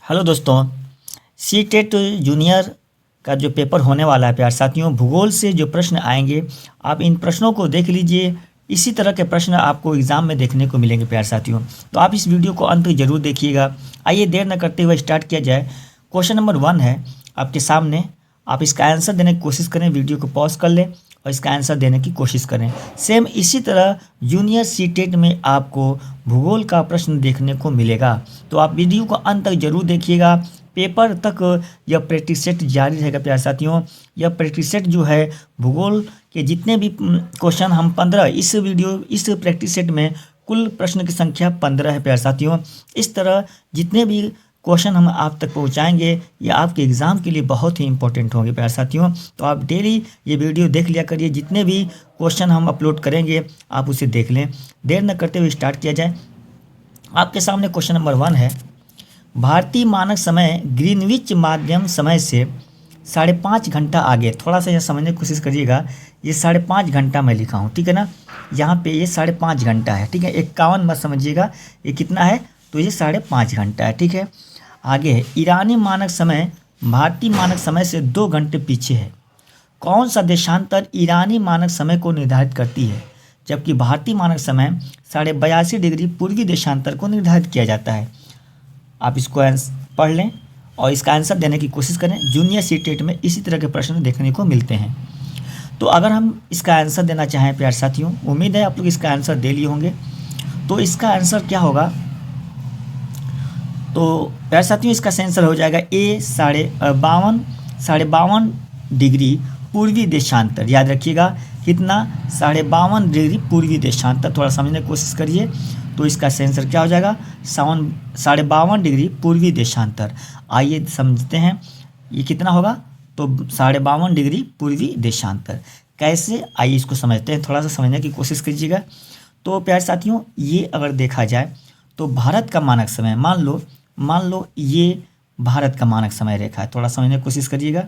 Hello दोस्तों, C TET junior का जो पेपर होने वाला है प्यार साथियों, भूगोल से जो प्रश्न आएंगे आप इन प्रश्नों को देख लीजिए। इसी तरह के प्रश्न आपको एग्ज़ाम में देखने को मिलेंगे प्यार साथियों, तो आप इस वीडियो को अंत तक जरूर देखिएगा। आइए देर न करते हुए स्टार्ट किया जाए। क्वेश्चन नंबर 1 है आपके सामने, आप इसका आंसर देने की कोशिश करें, वीडियो को पॉज कर लें और इसका आंसर देने की कोशिश करें। सेम इसी तरह जूनियर सी टेट में आपको भूगोल का प्रश्न देखने को मिलेगा, तो आप वीडियो को अंत तक जरूर देखिएगा। पेपर तक यह प्रैक्टिस सेट जारी रहेगा प्यारे साथियों। यह प्रैक्टिस सेट जो है भूगोल के जितने भी क्वेश्चन हम 15 इस प्रैक्टिस सेट में कुल प्रश्न की संख्या 15 है प्यारे साथियों। इस तरह जितने भी क्वेश्चन हम आप तक पहुंचाएंगे ये आपके एग्ज़ाम के लिए बहुत ही इंपॉर्टेंट होंगे प्यारे साथियों। तो आप डेली ये वीडियो देख लिया करिए, जितने भी क्वेश्चन हम अपलोड करेंगे आप उसे देख लें। देर न करते हुए स्टार्ट किया जाए। आपके सामने क्वेश्चन नंबर 1 है, भारतीय मानक समय ग्रीनविच माध्यम समय से 5.5 घंटा आगे। थोड़ा सा यह समझने की कोशिश करिएगा, ये 5.5 घंटा मैं लिखा हूँ, ठीक है ना। यहाँ पे ये 5.5 घंटा है, ठीक है। 51 मत समझिएगा, ये कितना है तो ये 5.5 घंटा है, ठीक है। आगे है, ईरानी मानक समय भारतीय मानक समय से 2 घंटे पीछे है। कौन सा देशांतर ईरानी मानक समय को निर्धारित करती है, जबकि भारतीय मानक समय 82.5 डिग्री पूर्वी देशांतर को निर्धारित किया जाता है। आप इसको पढ़ लें और इसका आंसर देने की कोशिश करें। जूनियर सी टेट में इसी तरह के प्रश्न देखने को मिलते हैं। तो अगर हम इसका आंसर देना चाहें प्यारे साथियों, उम्मीद है आप लोग इसका आंसर दे लिए होंगे। तो इसका आंसर क्या होगा, तो प्यारे साथियों इसका आंसर हो जाएगा ए 52.5 डिग्री पूर्वी देशांतर। याद रखिएगा कितना, 52.5 डिग्री पूर्वी देशांतर। थोड़ा समझने की कोशिश करिए, तो इसका आंसर क्या हो जाएगा 52.5 डिग्री पूर्वी देशांतर। आइए समझते हैं ये कितना होगा, तो 52.5 डिग्री पूर्वी देशांतर कैसे, आइए इसको समझते हैं। थोड़ा सा समझने की कोशिश कीजिएगा। तो प्यारे साथियों ये अगर देखा जाए तो भारत का मानक समय, मान लो ये भारत का मानक समय रेखा है। थोड़ा समझने की कोशिश करिएगा।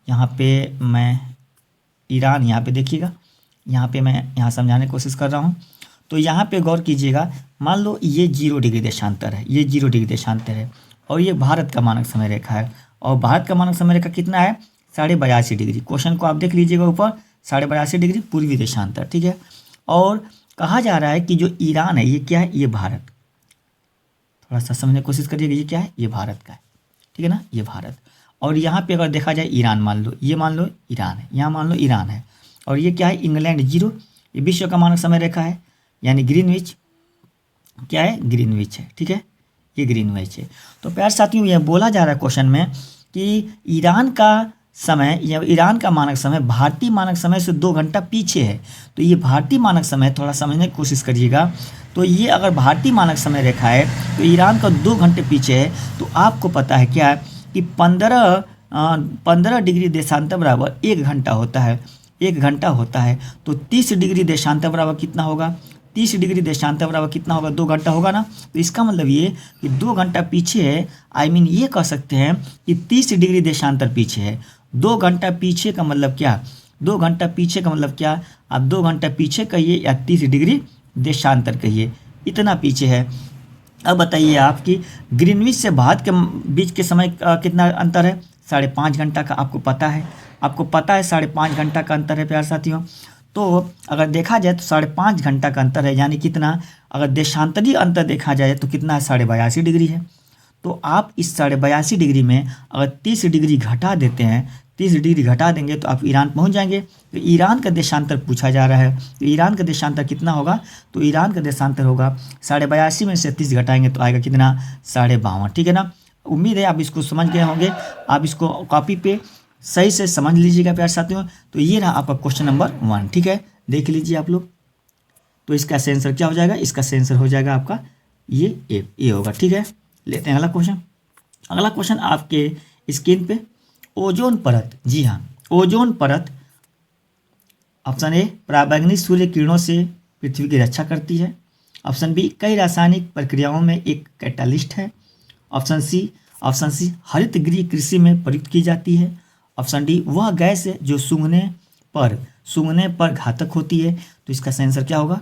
यहाँ पे मैं ईरान, यहाँ पे देखिएगा, यहाँ पे मैं यहाँ समझाने की कोशिश कर रहा हूँ। तो यहाँ पे गौर कीजिएगा, मान लो ये 0 डिग्री देशांतर है, ये 0 डिग्री देशांतर है और ये भारत का मानक समय रेखा है। और भारत का मानक समय रेखा कितना है 82.5 डिग्री। क्वेश्चन को आप देख लीजिएगा ऊपर, 82.5 डिग्री पूर्वी देशांतर, ठीक है। और कहा जा रहा है कि जो ईरान है ये क्या है, ये भारत। थोड़ा सा समझने की कोशिश करिएगा, ये क्या है, ये भारत का है, ठीक है ना, ये भारत। और यहाँ पे अगर देखा जाए ईरान, मान लो ईरान है, यहाँ मान लो ईरान है। और ये क्या है, इंग्लैंड 0, ये विश्व का मानक समय रेखा है, यानी ग्रीनविच क्या है, ग्रीनविच है, ठीक है, ये ग्रीनविच है। तो प्यारे साथियों यह बोला जा रहा है क्वेश्चन में कि ईरान का समय या ईरान का मानक समय भारतीय मानक समय से 2 घंटा पीछे है। तो ये भारतीय मानक समय थोड़ा समझने की कोशिश करिएगा। तो ये अगर भारतीय मानक समय रेखा है तो ईरान का 2 घंटे पीछे है। तो आपको पता है क्या है कि 15 डिग्री देशांतर बराबर 1 घंटा होता है, 1 घंटा होता है। तो 30 डिग्री देशांतर बराबर कितना होगा, 30 डिग्री देशांतर बराबर कितना होगा, 2 घंटा होगा ना। तो इसका मतलब ये कि 2 घंटा पीछे है, ये कह सकते हैं कि 30 डिग्री देशांतर पीछे है। 2 घंटा पीछे का मतलब क्या, 2 घंटा पीछे का मतलब क्या, आप 2 घंटा पीछे कहिए या 30 डिग्री देशांतर कहिए, इतना पीछे है। अब बताइए आपकी ग्रीनविच से भारत के बीच के समय कितना अंतर है, 5.5 घंटा का। आपको पता है 5.5 घंटा का अंतर है प्यारे साथियों। तो अगर देखा जाए तो 5.5 घंटा का अंतर है, यानी कितना, अगर देशांतरीय अंतर देखा जाए तो कितना है, 82.5 डिग्री है। तो आप इस 82.5 डिग्री में अगर 30 डिग्री घटा देते हैं, 30 डिग्री घटा देंगे तो आप ईरान पहुंच जाएंगे। तो ईरान का देशांतर पूछा जा रहा है, तो ईरान का देशांतर कितना होगा, तो ईरान का देशांतर होगा 82.5 में से 30 घटाएंगे तो आएगा कितना, 52.5, ठीक है ना। उम्मीद है आप इसको समझ गए होंगे। आप इसको कॉपी पे सही से समझ लीजिएगा प्यारे साथियों। तो ये रहा आपका क्वेश्चन नंबर 1, ठीक है, देख लीजिए आप लोग। तो इसका आंसर क्या हो जाएगा, इसका आंसर हो जाएगा आपका ये ए होगा, ठीक है। लेते हैं अगला क्वेश्चन। अगला क्वेश्चन आपके स्क्रीन पे, ओजोन परत, जी हाँ, ओजोन परत। ऑप्शन ए, पराबैंगनी सूर्य किरणों से पृथ्वी की रक्षा करती है। ऑप्शन बी, कई रासायनिक प्रक्रियाओं में एक कैटालिस्ट है। ऑप्शन सी, हरित गृह कृषि में प्रयुक्त की जाती है। ऑप्शन डी, वह गैस है जो सूंघने पर घातक होती है। तो इसका आंसर क्या होगा,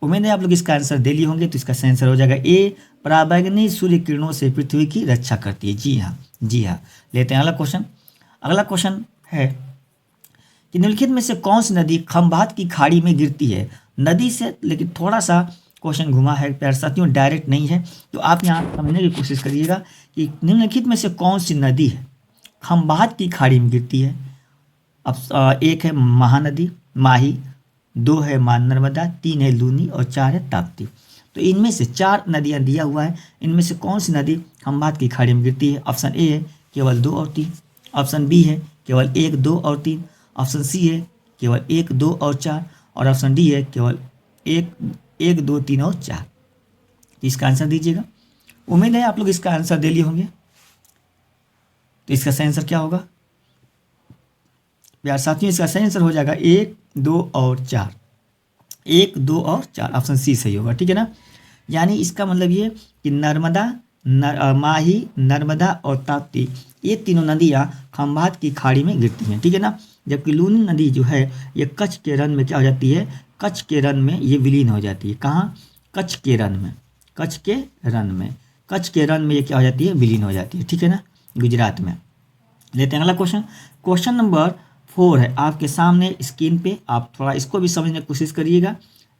उम्मीद है आप लोग इसका आंसर दे लिए होंगे। तो इसका सही आंसर हो जाएगा ए, पराबैंगनी सूर्य किरणों से पृथ्वी की रक्षा करती है। जी हाँ, जी हाँ। लेते हैं अगला क्वेश्चन। अगला क्वेश्चन है कि निम्नलिखित में से कौन सी नदी खंभात की खाड़ी में गिरती है। नदी से लेकिन थोड़ा सा क्वेश्चन घुमा है प्यारे साथियों, डायरेक्ट नहीं है। तो आप यहाँ समझने की कोशिश करिएगा कि निम्नलिखित में से कौन सी नदी है खंभात की खाड़ी में गिरती है। अब एक है महानदी माही, 2 है नर्मदा, 3 है लूनी और 4 है ताप्ती। तो इनमें से 4 नदियाँ दिया हुआ है, इनमें से कौन सी नदी खंभात की खाड़ी में गिरती है। ऑप्शन ए है केवल 2 और 3, ऑप्शन बी है केवल 1, 2 और 3, ऑप्शन सी है केवल 1, 2 और 4 और ऑप्शन डी है केवल 1, 2, 3 और 4। इसका आंसर दीजिएगा। उम्मीद है आप लोग इसका आंसर दे लिए होंगे। तो इसका सही आंसर क्या होगा प्यार साथियों? इसका सही आंसर हो जाएगा 1, 2 और 4। 1, 2 और 4 ऑप्शन सी सही होगा, ठीक है ना। यानी इसका मतलब ये कि माही, नर्मदा और ताप्ती ये तीनों नदियाँ खंभात की खाड़ी में गिरती हैं, ठीक है ना। जबकि लूनी नदी जो है ये कच्छ के रन में क्या हो जाती है, कच्छ के रन में ये विलीन हो जाती है। कहाँ? कच्छ के रन में, कच्छ के रन में, कच्छ के रन में ये क्या हो जाती है, विलीन हो जाती है, ठीक है ना, गुजरात में। लेते हैं अगला क्वेश्चन। क्वेश्चन नंबर 4 है आपके सामने स्क्रीन पे, आप थोड़ा इसको भी समझने की कोशिश करिएगा।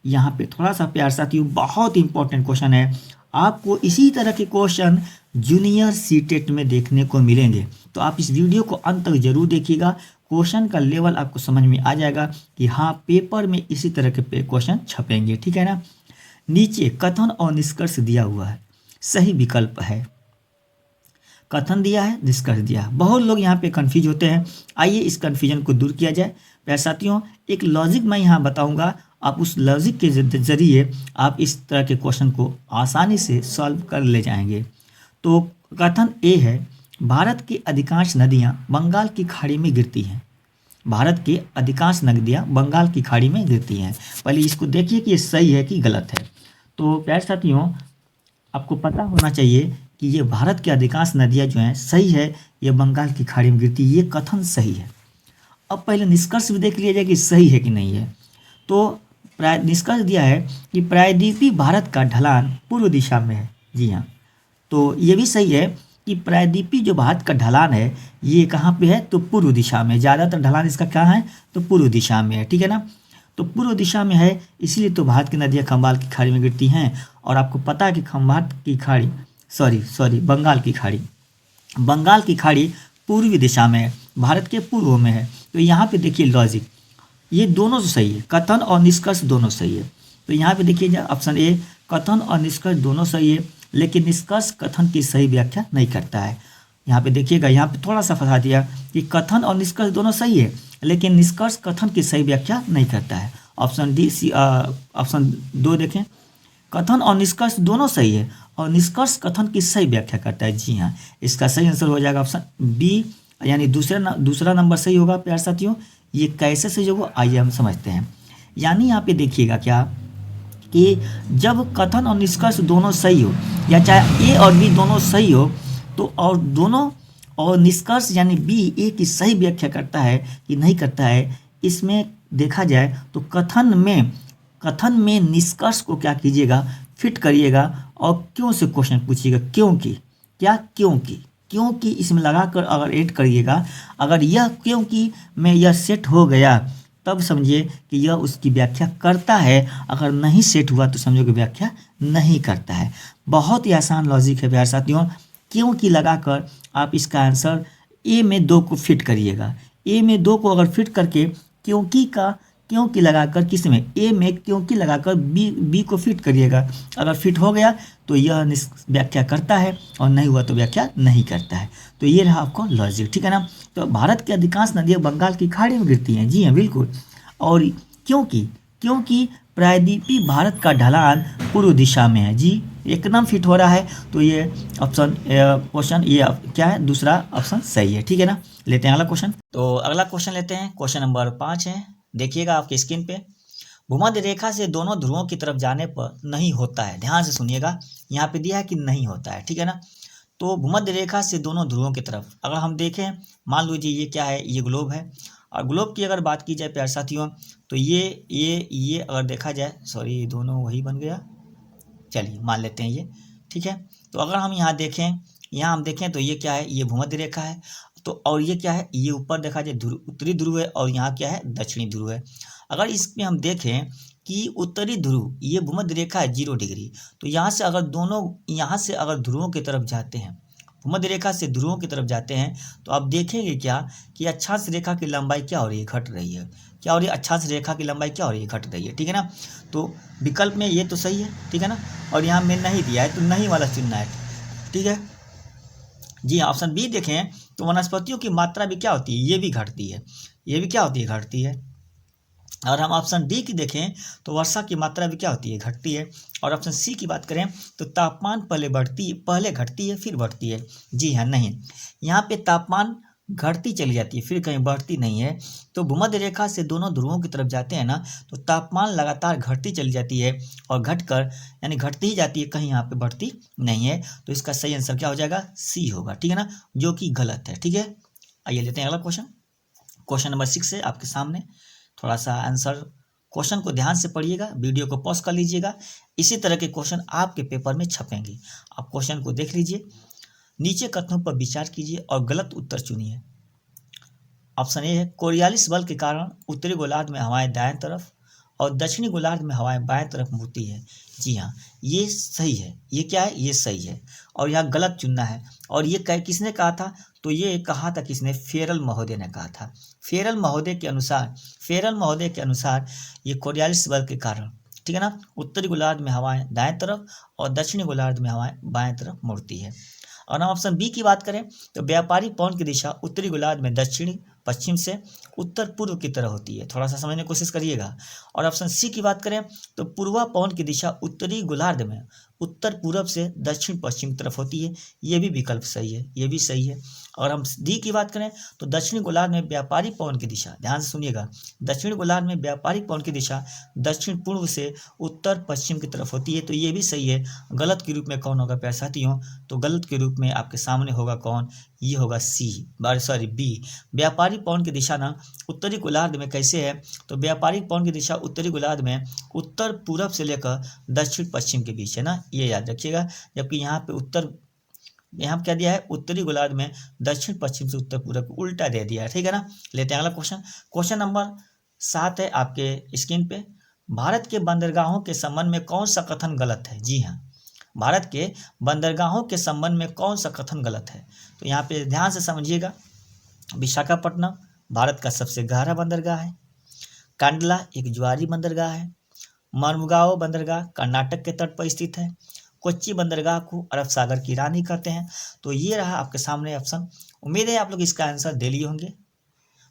यहाँ पे थोड़ा सा प्यार साथियों बहुत इंपॉर्टेंट क्वेश्चन है, आपको इसी तरह के क्वेश्चन जूनियर सीटेट में देखने को मिलेंगे। तो आप इस वीडियो को अंत तक जरूर देखिएगा, क्वेश्चन का लेवल आपको समझ में आ जाएगा कि हाँ पेपर में इसी तरह के क्वेश्चन छपेंगे, ठीक है ना। नीचे कथन और निष्कर्ष दिया हुआ है, सही विकल्प है। कथन दिया है, निष्कर्ष दिया है। बहुत लोग यहाँ पे कंफ्यूज होते हैं, आइए इस कन्फ्यूजन को दूर किया जाए। प्यारे साथियों एक लॉजिक मैं यहाँ बताऊँगा, आप उस लॉजिक के जरिए आप इस तरह के क्वेश्चन को आसानी से सॉल्व कर ले जाएंगे। तो कथन ए है, भारत की अधिकांश नदियाँ बंगाल की खाड़ी में गिरती हैं। भारत की अधिकांश नदियाँ बंगाल की खाड़ी में गिरती हैं। पहले इसको देखिए कि ये सही है कि गलत है। तो प्यारे साथियों आपको पता होना चाहिए कि ये भारत की अधिकांश नदियाँ जो हैं सही है, ये बंगाल की खाड़ी में गिरती है, ये कथन सही है। अब पहले निष्कर्ष भी देख लिया जाए कि सही है कि नहीं है। तो निष्कर्ष दिया है कि प्रायद्वीपीय भारत का ढलान पूर्व दिशा में है। जी हाँ, तो ये भी सही है कि प्रायद्वीपीय जो भारत का ढलान है ये कहाँ पे है, तो पूर्व दिशा में। ज़्यादातर ढलान इसका कहाँ है, तो पूर्व दिशा में है, ठीक है ना। तो पूर्व दिशा में है, इसलिए तो भारत की नदियाँ खंभात की खाड़ी में गिरती हैं। और आपको पता है कि खंभात की खाड़ी बंगाल की खाड़ी, बंगाल की खाड़ी पूर्वी दिशा में है, भारत के पूर्व में है। तो यहाँ पे देखिए लॉजिक, ये दोनों सही है, कथन और निष्कर्ष दोनों सही है। तो यहाँ पे देखिए ऑप्शन ए, कथन और निष्कर्ष दोनों सही है, लेकिन निष्कर्ष कथन की सही व्याख्या नहीं करता है। यहाँ पे देखिएगा, यहाँ पे थोड़ा सा फंसा दिया कि कथन और निष्कर्ष दोनों सही है, लेकिन निष्कर्ष कथन की सही व्याख्या नहीं करता है। ऑप्शन डी ऑप्शन 2 देखें, कथन और निष्कर्ष दोनों सही है और निष्कर्ष कथन की सही व्याख्या करता है। जी हाँ, इसका सही आंसर हो जाएगा ऑप्शन बी, यानी दूसरा नंबर सही होगा। प्यार साथियों ये कैसे सही होगा आइए हम समझते हैं। यानी यहाँ पे देखिएगा क्या कि जब कथन और निष्कर्ष दोनों सही हो, या चाहे ए और बी दोनों सही हो, तो और निष्कर्ष यानी बी ए की सही व्याख्या करता है कि नहीं करता है, इसमें देखा जाए तो कथन में निष्कर्ष को क्या कीजिएगा, फिट करिएगा और क्यों से क्वेश्चन पूछिएगा। क्योंकि इसमें लगाकर अगर ऐड करिएगा, अगर यह क्योंकि में यह सेट हो गया तब समझिए कि यह उसकी व्याख्या करता है, अगर नहीं सेट हुआ तो समझो कि व्याख्या नहीं करता है। बहुत ही आसान लॉजिक है प्यारे साथियों। क्योंकि लगाकर आप इसका आंसर ए में 2 को फिट करिएगा। ए में 2 को अगर फिट करके क्योंकि लगाकर किस में, ए में क्योंकि लगाकर बी को फिट करिएगा। अगर फिट हो गया तो यह व्याख्या करता है और नहीं हुआ तो व्याख्या नहीं करता है। तो ये रहा आपको लॉजिक, ठीक है ना। तो भारत की अधिकांश नदियाँ बंगाल की खाड़ी में गिरती हैं। जी हाँ बिल्कुल। और क्योंकि प्रायद्वीपीय भारत का ढलान पूर्व दिशा में है। जी एकदम फिट हो रहा है। तो ये क्वेश्चन ये क्या है, दूसरा ऑप्शन सही है, ठीक है ना। लेते हैं अगला क्वेश्चन। तो अगला क्वेश्चन लेते हैं, क्वेश्चन नंबर 5 है, देखिएगा आपके स्क्रीन पे। भूमध्य रेखा से दोनों ध्रुवों की तरफ जाने पर नहीं होता है। ध्यान से सुनिएगा, यहाँ पे दिया है कि नहीं होता है, ठीक है ना। तो भूमध्य रेखा से दोनों ध्रुवों की तरफ अगर हम देखें, मान लीजिए ये क्या है, ये ग्लोब है और ग्लोब की अगर बात की जाए प्यारे साथियों तो ये अगर देखा जाए, सॉरी दोनों वही बन गया, चलिए मान लेते हैं ये, ठीक है। तो अगर हम यहाँ देखें, यहाँ हम देखें तो ये क्या है, ये भूमध्य रेखा है। तो और ये क्या है, ये ऊपर देखा जाए ध्रुव, उत्तरी ध्रुव है, और यहाँ क्या है, दक्षिणी ध्रुव है। अगर इसमें हम देखें कि उत्तरी ध्रुव ये भूमध्य रेखा है 0 डिग्री, तो यहाँ से अगर दोनों, यहाँ से अगर ध्रुवों की तरफ जाते हैं, भूमध्य रेखा से ध्रुवों की तरफ जाते हैं, तो आप देखेंगे क्या कि अक्षांश रेखा की लंबाई क्या हो रही है, घट रही है। क्या हो रही है, अक्षांश रेखा की लंबाई क्या हो रही है, घट रही है, ठीक है ना। तो विकल्प में ये तो सही है, ठीक है ना। और यहाँ में नहीं दिया है तो नहीं वाला चुनना है, ठीक है। जी हाँ, ऑप्शन बी देखें तो वनस्पतियों की मात्रा भी क्या होती है, ये भी घटती है, ये भी क्या होती है, घटती है। और हम ऑप्शन डी की देखें तो वर्षा की मात्रा भी क्या होती है, घटती है। और ऑप्शन सी की बात करें तो तापमान पहले घटती है फिर बढ़ती है। जी हाँ, नहीं, यहाँ पे तापमान घटती चली जाती है, फिर कहीं बढ़ती नहीं है। तो भूमध्य रेखा से दोनों ध्रुवों की तरफ जाते हैं ना, तो तापमान लगातार घटती चली जाती है, और घटकर यानी घटती ही जाती है, कहीं यहाँ पे बढ़ती नहीं है। तो इसका सही आंसर क्या हो जाएगा, सी होगा, ठीक है ना, जो कि गलत है, ठीक है। आइए लेते हैं अगला क्वेश्चन। क्वेश्चन नंबर 6 है आपके सामने। थोड़ा सा आंसर क्वेश्चन को ध्यान से पढ़िएगा, वीडियो को पॉज कर लीजिएगा। इसी तरह के क्वेश्चन आपके पेपर में छपेंगे। आप क्वेश्चन को देख लीजिए, नीचे कथनों पर विचार कीजिए और गलत उत्तर चुनिए। ऑप्शन ए है, कोरियालिस बल के कारण उत्तरी गोलार्ध में हवाएं दाएं तरफ और दक्षिणी गोलार्ध में हवाएं बाएं तरफ मुड़ती है। जी हाँ, ये सही है। ये क्या है, ये सही है, और यहाँ गलत चुनना है। और ये किसने कहा था, तो ये कहा था किसने, फेरल महोदय ने कहा था। फेरल महोदय के अनुसार ये कोरियालिस बल के कारण, ठीक है ना, उत्तरी गोलार्ध में हवाएं दाएं तरफ और दक्षिणी गोलार्ध में हवाएं बाएं तरफ मुड़ती है। और हम ऑप्शन बी की बात करें तो व्यापारी पवन की दिशा उत्तरी गोलार्ध में दक्षिणी पश्चिम से उत्तर पूर्व की तरह होती है। थोड़ा सा समझने की कोशिश करिएगा। और ऑप्शन सी की बात करें तो पूर्वा पवन की दिशा उत्तरी गोलार्ध में उत्तर पूर्व से दक्षिण पश्चिम तरफ होती है। ये भी विकल्प सही है, ये भी सही है। और हम डी की बात करें तो दक्षिणी गोलार्ध में व्यापारी पवन की दिशा, ध्यान से सुनिएगा, दक्षिणी गोलार्ध में व्यापारी पवन की दिशा दक्षिण पूर्व से उत्तर पश्चिम की तरफ होती है। तो ये भी सही है। गलत के रूप में कौन होगा प्यारे साथियों, तो गलत के रूप में आपके सामने होगा कौन, ये होगा बी। व्यापारी पवन की दिशा ना उत्तरी गोलार्ध में कैसे है, तो व्यापारिक पवन की दिशा उत्तरी गोलार्ध में उत्तर पूरब से लेकर दक्षिण पश्चिम के बीच है ना, ये याद रखिएगा। जबकि यहाँ क्या दिया है, उत्तरी गोलार्ध में दक्षिण पश्चिम से उत्तर पूरब को उल्टा दे दिया है, ठीक है ना। लेते हैं अगला क्वेश्चन। क्वेश्चन नंबर 7 है आपके स्क्रीन पे। भारत के बंदरगाहों के संबंध में कौन सा कथन गलत है। जी हाँ, भारत के बंदरगाहों के संबंध में कौन सा कथन गलत है, तो यहाँ पे ध्यान से समझिएगा। विशाखापट्टनम भारत का सबसे गहरा बंदरगाह है। कांडला एक ज्वारी बंदरगाह है। मर्मुगाओ बंदरगाह कर्नाटक के तट पर स्थित है। कोच्चि बंदरगाह को अरब सागर की रानी कहते हैं। तो ये रहा आपके सामने ऑप्शन। उम्मीद है आप लोग इसका आंसर दे लिए होंगे।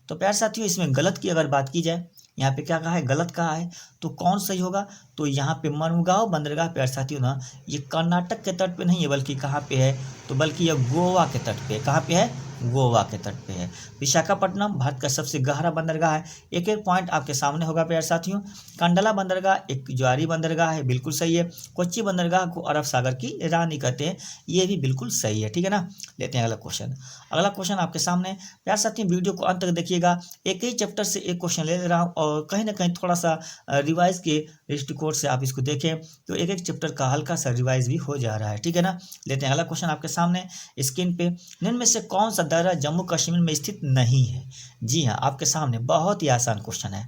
तो प्यारे साथियों, इसमें गलत की अगर बात की जाए, यहाँ पे क्या कहा है, गलत कहा है, तो कौन सही होगा, तो यहाँ पे मर्मुगाओ बंदरगाह प्यारे साथियों ना, ये कर्नाटक के तट पे नहीं है, बल्कि कहाँ पे है, तो बल्कि यह गोवा के तट पे। कहाँ पे है, गोवा के तट पे है। विशाखापट्टनम भारत का सबसे गहरा बंदरगाह है। एक एक पॉइंट आपके सामने होगा प्यारे साथियों। कंडला बंदरगाह एक ज्वारी बंदरगाह है, बिल्कुल सही है। कोच्चि बंदरगाह को अरब सागर की रानी कहते हैं, ये भी बिल्कुल सही है, ठीक है ना। लेते हैं अगला क्वेश्चन। अगला क्वेश्चन आपके सामने प्यारे साथियों, वीडियो को अंत तक देखिएगा। एक ही चैप्टर से एक क्वेश्चन ले रहा हूँ, और कहीं ना कहीं थोड़ा सा रिवाइज के दृष्टिकोण से आप इसको देखें तो एक एक चैप्टर का हल्का सा रिवाइज भी हो जा रहा है, ठीक है ना। लेते हैं अगला क्वेश्चन आपके सामने स्क्रीन पे। निम्न में से कौन सा दर्रा जम्मू कश्मीर में स्थित नहीं है। जी हाँ, आपके सामने बहुत ही आसान क्वेश्चन है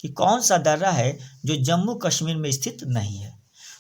कि कौन सा दर्रा है जो जम्मू कश्मीर में स्थित नहीं है।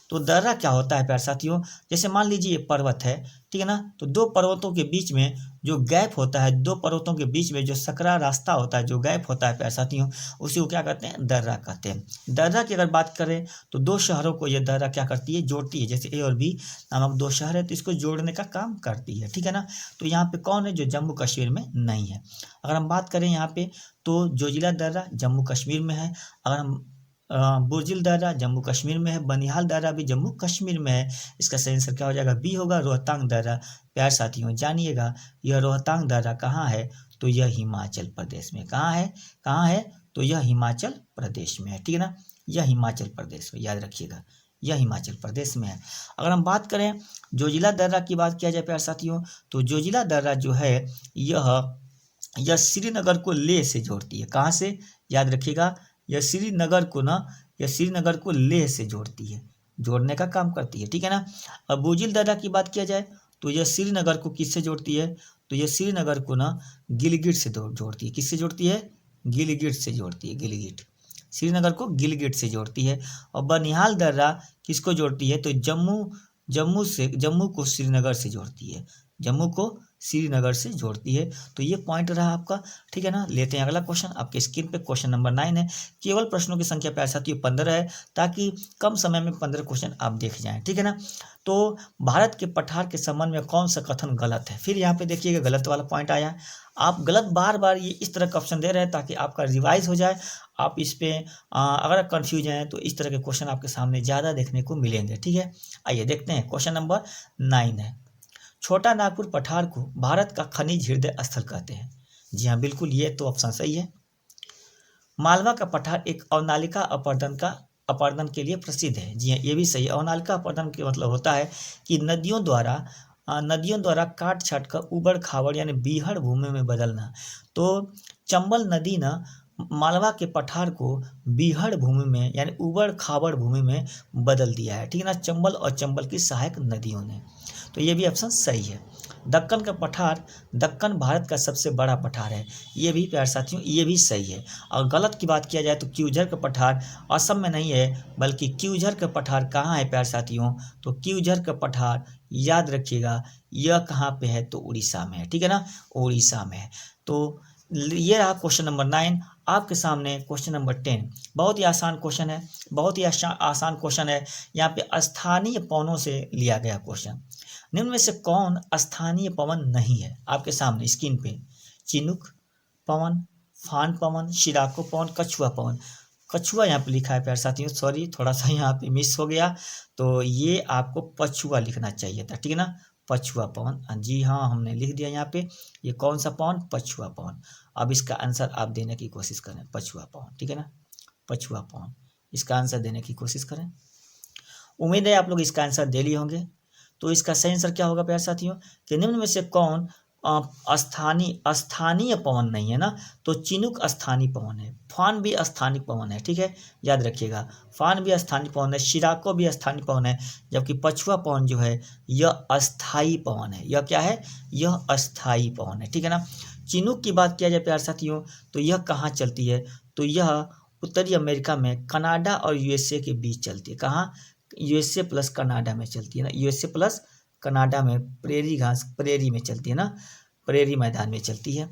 तो दर्रा क्या होता है प्यारे साथियों, जैसे मान लीजिए ये पर्वत है, ठीक है ना, तो दो पर्वतों के बीच में जो गैप होता है, दो पर्वतों के बीच में जो सकरा रास्ता होता है, जो गैप होता है प्यारे साथियों, उसी को क्या कहते हैं, दर्रा कहते हैं। दर्रा की अगर बात करें तो दो शहरों को ये दर्रा क्या करती है, जोड़ती है। जैसे ए और बी नामक दो शहर है, तो इसको जोड़ने का काम करती है, ठीक है ना। तो यहाँ पे कौन है जो जम्मू कश्मीर में नहीं है। अगर हम बात करें यहाँ पे तो जोजिला दर्रा जम्मू कश्मीर में है। अगर हम बुर्जिल दर्रा जम्मू कश्मीर में है। बनिहाल दर्रा भी जम्मू कश्मीर में है। इसका सही आंसर क्या हो जाएगा, बी होगा, रोहतांग दर्रा। प्यार साथियों जानिएगा, यह रोहतांग दर्रा कहाँ है, तो यह हिमाचल प्रदेश में। कहाँ है, तो यह हिमाचल प्रदेश में है, ठीक है ना। यह हिमाचल प्रदेश में, याद रखिएगा, यह हिमाचल प्रदेश में है। अगर हम बात करें जोजिला दर्रा की बात किया जाए प्यार साथियों, तो जोजिला दर्रा जो है यह यह श्रीनगर को लेह से जोड़ती है। कहाँ से? याद रखिएगा, यह श्रीनगर को लेह से जोड़ती है, जोड़ने का काम करती है, ठीक है ना। अब बोजिल दर्रा की बात किया जाए तो यह श्रीनगर को किससे जोड़ती है? तो यह श्रीनगर को ना गिलगिट से जोड़ती है। किससे जोड़ती है? गिलगिट से जोड़ती है, गिलगिट। श्रीनगर को गिलगिट से जोड़ती है। और बनिहाल दर्रा किसको जोड़ती है? तो जम्मू को श्रीनगर से जोड़ती है, जम्मू को श्रीनगर से जोड़ती है। तो ये पॉइंट रहा आपका, ठीक है ना। लेते हैं अगला क्वेश्चन। आपके स्क्रीन पे क्वेश्चन नंबर 9 है। केवल प्रश्नों की संख्या प्यारे साथियों 15 है, ताकि कम समय में 15 क्वेश्चन आप देख जाएं, ठीक है ना। तो भारत के पठार के संबंध में कौन सा कथन गलत है? फिर यहाँ पे देखिएगा गलत वाला पॉइंट आया है। आप गलत बार बार ये इस तरह का ऑप्शन दे रहे हैं ताकि आपका रिवाइज हो जाए। आप इस पे अगर कंफ्यूज हैं तो इस तरह के क्वेश्चन आपके सामने ज़्यादा देखने को मिलेंगे, ठीक है। आइए देखते हैं, क्वेश्चन नंबर 9 है। छोटा नागपुर पठार को भारत का खनिज हृदय स्थल कहते हैं। जी हाँ, बिल्कुल, ये तो ऑप्शन सही है। मालवा का पठार एक अवनालिका अपरदन के लिए प्रसिद्ध है। जी हाँ, ये भी सही है। अवनालिका अपरदन के मतलब होता है कि नदियों द्वारा काट छाट कर उबड़ खाबड़ यानी बीहड़ भूमि में बदलना। तो चंबल नदी ना मालवा के पठार को बीहड़ भूमि में यानी उबड़ खाबड़ भूमि में बदल दिया है, ठीक है ना, चंबल और चंबल की सहायक नदियों ने। तो ये भी ऑप्शन सही है। दक्कन का पठार, दक्कन भारत का सबसे बड़ा पठार है। ये भी प्यारे साथियों, ये भी सही है। और गलत की बात किया जाए तो क्यूझर का पठार असम में नहीं है, बल्कि क्यूझर का पठार कहाँ है प्यारे साथियों? तो क्यूझर का पठार याद रखिएगा, यह कहाँ पे है? तो उड़ीसा में है, ठीक है ना, उड़ीसा में है। तो ये रहा क्वेश्चन नंबर 9। आपके सामने क्वेश्चन नंबर 10, बहुत ही आसान क्वेश्चन है, बहुत ही आसान क्वेश्चन है। यहाँ पे स्थानीय पवनों से लिया गया क्वेश्चन। निम्न में से कौन स्थानीय पवन नहीं है? आपके सामने स्क्रीन पे चिनुक पवन, फान पवन, शिराको पवन, कछुआ पवन। कछुआ यहाँ पे लिखा है प्यारे साथियों, सॉरी थोड़ा सा यहाँ पे मिस हो गया, तो ये आपको पछुआ लिखना चाहिए था, ठीक है ना, पछुआ पवन। जी हाँ, हमने लिख दिया यहाँ पे। ये कौन सा पवन? पछुआ पवन। अब इसका आंसर आप देने की कोशिश करें, पछुआ पवन, ठीक है ना, पछुआ पवन। इसका आंसर देने की कोशिश करें। उम्मीद है आप लोग इसका आंसर दे लिए होंगे। तो इसका सही आंसर क्या होगा प्यारे साथियों? कि निम्न में से कौन स्थानीय पवन नहीं है ना? तो चिनुक स्थानीय पवन है, फान भी स्थानीय पवन है, ठीक है, याद रखिएगा, फान भी स्थानीय पवन है, शिराको भी स्थानीय पवन है, जबकि पछुआ पवन जो है यह अस्थाई पवन है। यह क्या है? यह अस्थाई पवन है, ठीक है ना। चिनुक की बात किया जाए प्यारे साथियों तो यह कहाँ चलती है? तो यह उत्तरी अमेरिका में कनाडा और यूएसए के बीच चलती है। कहाँ? यूएसए प्लस कनाडा में चलती है ना, यूएसए प्लस कनाडा में प्रेरी में चलती है ना, प्रेरी मैदान में चलती है।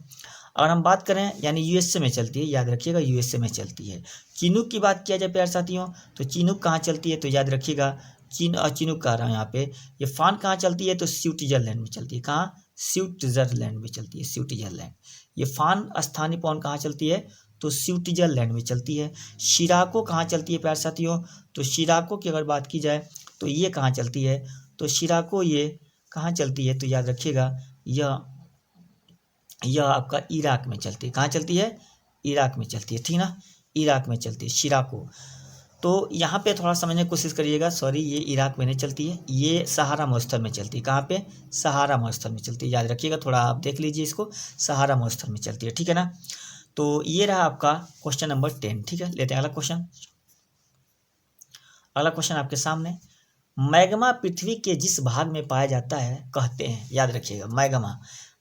अगर हम बात करें यानी यूएसए में चलती है, याद रखिएगा यूएसए में चलती है। चिनुक की बात किया जाए प्यारे साथियों तो चिनुक कहाँ चलती है? तो याद रखिएगा चिनुक कह रहा हूँ यहाँ पे। ये फान कहाँ चलती है? तो स्विट्जरलैंड में चलती है। कहाँ? स्विट्जरलैंड में चलती है, स्विट्जरलैंड। ये फान स्थानीय पवन कहाँ चलती है? तो स्विट्जरलैंड में चलती है। शिराको कहाँ चलती है प्यारे साथियों? तो शिराको की अगर बात की जाए तो ये कहाँ चलती है? तो शिराको ये कहाँ चलती है? तो याद रखिएगा यह आपका इराक में चलती है। कहाँ चलती है? इराक में चलती है, ठीक ना, इराक में चलती है शिराको। तो यहाँ पे थोड़ा समझने की कोशिश करिएगा, सॉरी ये इराक में नहीं चलती है, ये सहारा मरुस्थल में चलती है। कहाँ पे? सहारा मरुस्थल में चलती है, याद रखिएगा, थोड़ा आप देख लीजिए इसको, सहारा मरुस्थल में चलती है, ठीक है ना। तो ये रहा आपका क्वेश्चन नंबर 10, ठीक है। लेते हैं अगला क्वेश्चन। अगला क्वेश्चन आपके सामने, मैग्मा पृथ्वी के जिस भाग में पाया जाता है कहते हैं, याद रखिएगा,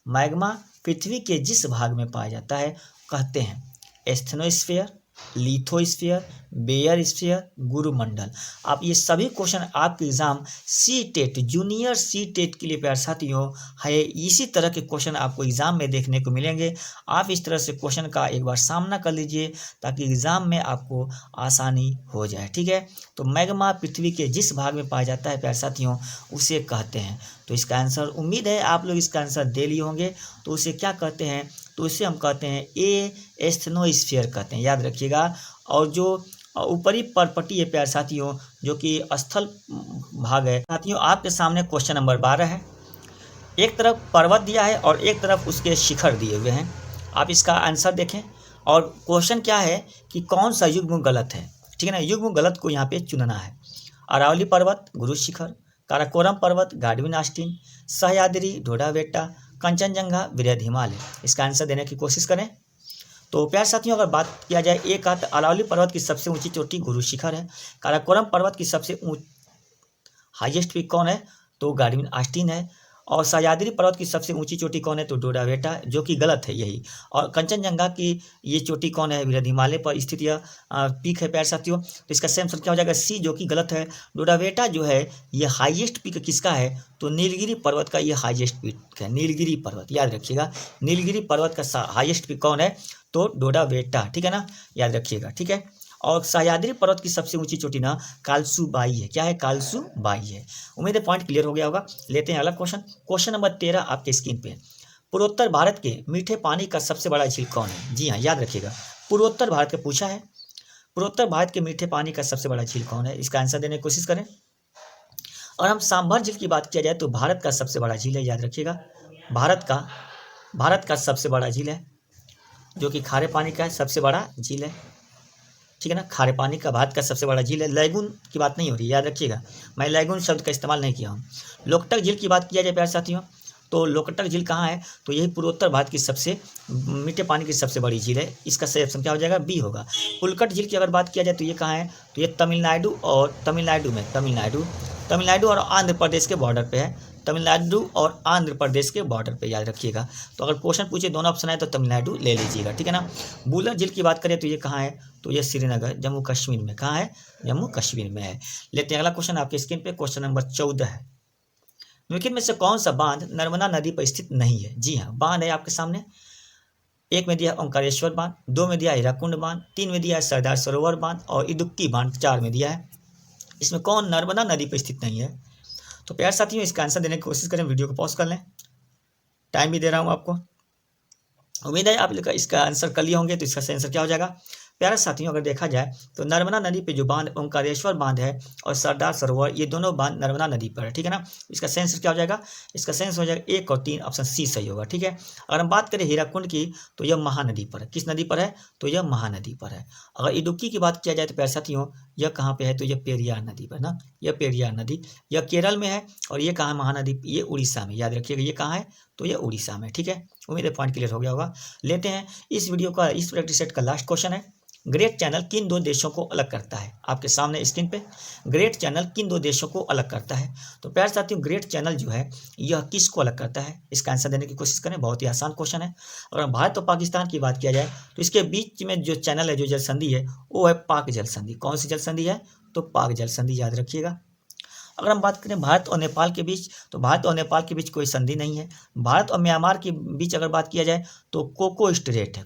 मैग्मा पृथ्वी के जिस भाग में पाया जाता है कहते हैं एस्थेनोस्फीयर, लिथोस्फीयर, बेयर स्फीयर, गुरुमंडल। आप ये सभी क्वेश्चन आपके एग्जाम सी-टेट जूनियर सी-टेट के लिए प्यारे साथियों है, इसी तरह के क्वेश्चन आपको एग्जाम में देखने को मिलेंगे। आप इस तरह से क्वेश्चन का एक बार सामना कर लीजिए ताकि एग्जाम में आपको आसानी हो जाए, ठीक है। तो मैग्मा पृथ्वी के जिस भाग में पाया जाता है प्यारे साथियों उसे कहते हैं। तो इसका आंसर, उम्मीद है आप लोग इसका आंसर दे लिए होंगे। तो उसे क्या कहते हैं? तो इसे हम कहते हैं एस्थेनोस्फीयर कहते हैं, याद रखिएगा। और जो ऊपरी परपटी है प्यारे साथियों जो कि स्थल भाग है साथियों, आपके सामने क्वेश्चन नंबर 12 है। एक तरफ पर्वत दिया है और एक तरफ उसके शिखर दिए हुए हैं। आप इसका आंसर देखें और क्वेश्चन क्या है कि कौन सा युग्म गलत है, ठीक है ना, युग्म गलत को यहाँ पे चुनना है। अरावली पर्वत गुरु शिखर, काराकोरम पर्वत गाडविन आस्टीन, सह्याद्री ढोडा बेट्टा, कंचनजंगा, वृहद हिमालय। इसका आंसर देने की कोशिश करें। तो प्यारे साथियों, अगर बात किया जाए एक तो अरावली पर्वत की सबसे ऊंची चोटी गुरु शिखर है। काराकोरम पर्वत की सबसे हाईएस्ट पीक कौन है? तो गार्डविन ऑस्टिन है। और सह्याद्री पर्वत की सबसे ऊंची चोटी कौन है? तो डोडा बेटा, जो कि गलत है यही। और कंचनजंगा की ये चोटी कौन है? वृहद हिमालय पर स्थित यह पीक है प्यारे साथियों। तो इसका सेम आंसर क्या हो जाएगा? सी, जो कि गलत है। डोडा बेटा जो है ये हाईएस्ट पीक किसका है? तो नीलगिरी पर्वत का ये हाईएस्ट पीक है। नीलगिरी पर्वत याद रखिएगा, नीलगिरी पर्वत का हाईएस्ट पीक कौन है? तो डोडा बेटा, ठीक है ना, याद रखिएगा, ठीक है। और सह्याद्री पर्वत की सबसे ऊंची चोटी ना कालसू बाई है। क्या है? कालसू बाई है। उम्मीद है पॉइंट क्लियर हो गया होगा। लेते हैं अगला क्वेश्चन। क्वेश्चन नंबर 13 आपके स्क्रीन पे। पूर्वोत्तर भारत के मीठे पानी का सबसे बड़ा झील कौन है? जी हाँ, याद रखिएगा, पूर्वोत्तर भारत का पूछा है। पूर्वोत्तर भारत के मीठे पानी का सबसे बड़ा झील कौन है? इसका आंसर देने की कोशिश करें। और हम सांभर झील की बात किया जाए तो भारत का सबसे बड़ा झील है, याद रखिएगा, भारत का सबसे बड़ा झील है, जो कि खारे पानी का सबसे बड़ा झील है, ठीक है ना। खारे पानी का भारत का सबसे बड़ा झील है। लैगून की बात नहीं हो रही, याद रखिएगा, मैं लैगून शब्द का इस्तेमाल नहीं किया हूँ। लोकटक झील की बात किया जाए प्यारे साथियों, तो लोकटक झील कहाँ है? तो यही पूर्वोत्तर भारत की सबसे मीठे पानी की सबसे बड़ी झील है। इसका सही ऑप्शन क्या हो जाएगा? बी होगा। पुलकट झील की अगर बात किया जाए तो ये कहाँ है? तो ये तमिलनाडु और आंध्र प्रदेश के बॉर्डर पे है। तमिलनाडु और आंध्र प्रदेश के बॉर्डर पे, याद रखिएगा। तो अगर क्वेश्चन पूछे दोनों ऑप्शन है तो तमिलनाडु ले लीजिएगा, ठीक है ना। बुलर झील की बात करें तो ये कहाँ है? तो ये श्रीनगर, जम्मू कश्मीर में। कहाँ है? जम्मू कश्मीर में है। लेते हैं अगला क्वेश्चन आपके स्क्रीन पे। क्वेश्चन नंबर 14 है। निम्नलिखित में से कौन सा बांध नर्मदा नदी पर स्थित नहीं है? जी हाँ, बांध है आपके सामने। एक में दिया ओंकारेश्वर बांध, 2 में दिया हीराकुंड बांध, 3 में दिया है सरदार सरोवर बांध और इदुक्की बांध 4 में दिया है। इसमें कौन नर्मदा नदी पर स्थित नहीं है? तो प्यारे साथियों, इसका आंसर देने की कोशिश करें। वीडियो को पॉज कर लें, टाइम भी दे रहा हूँ आपको। उम्मीद है आप लोग इसका आंसर कर लिए होंगे। तो इसका सही आंसर क्या हो जाएगा? प्यारे साथियों, अगर देखा जाए तो नर्मदा नदी पे जो बांध ओंकारेश्वर बांध है और सरदार सरोवर, ये दोनों बांध नर्मदा नदी पर है, ठीक है ना। इसका सही आंसर क्या हो जाएगा? इसका सही आंसर हो जाएगा 1 और 3, ऑप्शन सी सही होगा, ठीक है। अगर हम बात करें हीराकुंड की तो यह महानदी पर है। किस नदी पर है? तो यह महानदी पर है। अगर इडुक्की की बात किया जाए तो प्यारे साथियों यह कहाँ पे है? तो यह पेरियार नदी पर ना, यह पेरियार नदी, यह केरल में है। और ये कहाँ महानदी? ये उड़ीसा में, याद रखिएगा, ये कहाँ है? तो ये उड़ीसा में, ठीक है। उम्मीद है पॉइंट क्लियर हो गया होगा। लेते हैं इस वीडियो का, इस प्रैक्टिस सेट का लास्ट क्वेश्चन है। ग्रेट चैनल किन 2 देशों को अलग करता है? आपके सामने स्क्रीन पे ग्रेट चैनल किन 2 देशों को अलग करता है? तो प्यारे साथियों, ग्रेट चैनल जो है यह किसको अलग करता है? इसका आंसर देने की कोशिश करें। बहुत ही आसान क्वेश्चन है। अगर भारत और पाकिस्तान की बात किया जाए तो इसके बीच में जो चैनल है, जो जल संधि है, वो है पाक जल संधि। कौन सी जल संधि है? तो पाक जल संधि, याद रखिएगा। अगर हम बात करें भारत और नेपाल के बीच, तो भारत और नेपाल के बीच कोई संधि नहीं है। भारत और म्यांमार के बीच अगर बात किया जाए तो कोको स्ट्रेट है,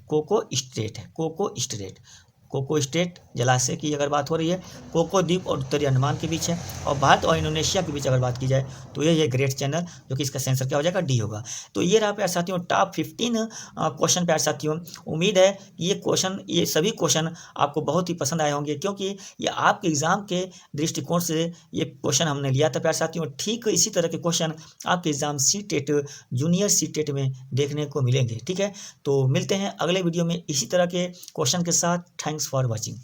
कोको स्टेट जलाशय की अगर बात हो रही है, कोको द्वीप और उत्तरी अंडमान के बीच है। और भारत और इंडोनेशिया के बीच अगर बात की जाए तो ये है ग्रेट चैनल, जो कि इसका आंसर क्या हो जाएगा? डी होगा। तो ये रहा प्यारे साथियों टॉप 15 क्वेश्चन प्यारे साथियों। उम्मीद है ये सभी क्वेश्चन आपको बहुत ही पसंद आए होंगे, क्योंकि ये आपके एग्जाम के दृष्टिकोण से ये क्वेश्चन हमने लिया था प्यारे साथियों। ठीक इसी तरह के क्वेश्चन आपके एग्जाम सीटेट, जूनियर सीटेट में देखने को मिलेंगे, ठीक है। तो मिलते हैं अगले वीडियो में इसी तरह के क्वेश्चन के साथ। Thanks for watching.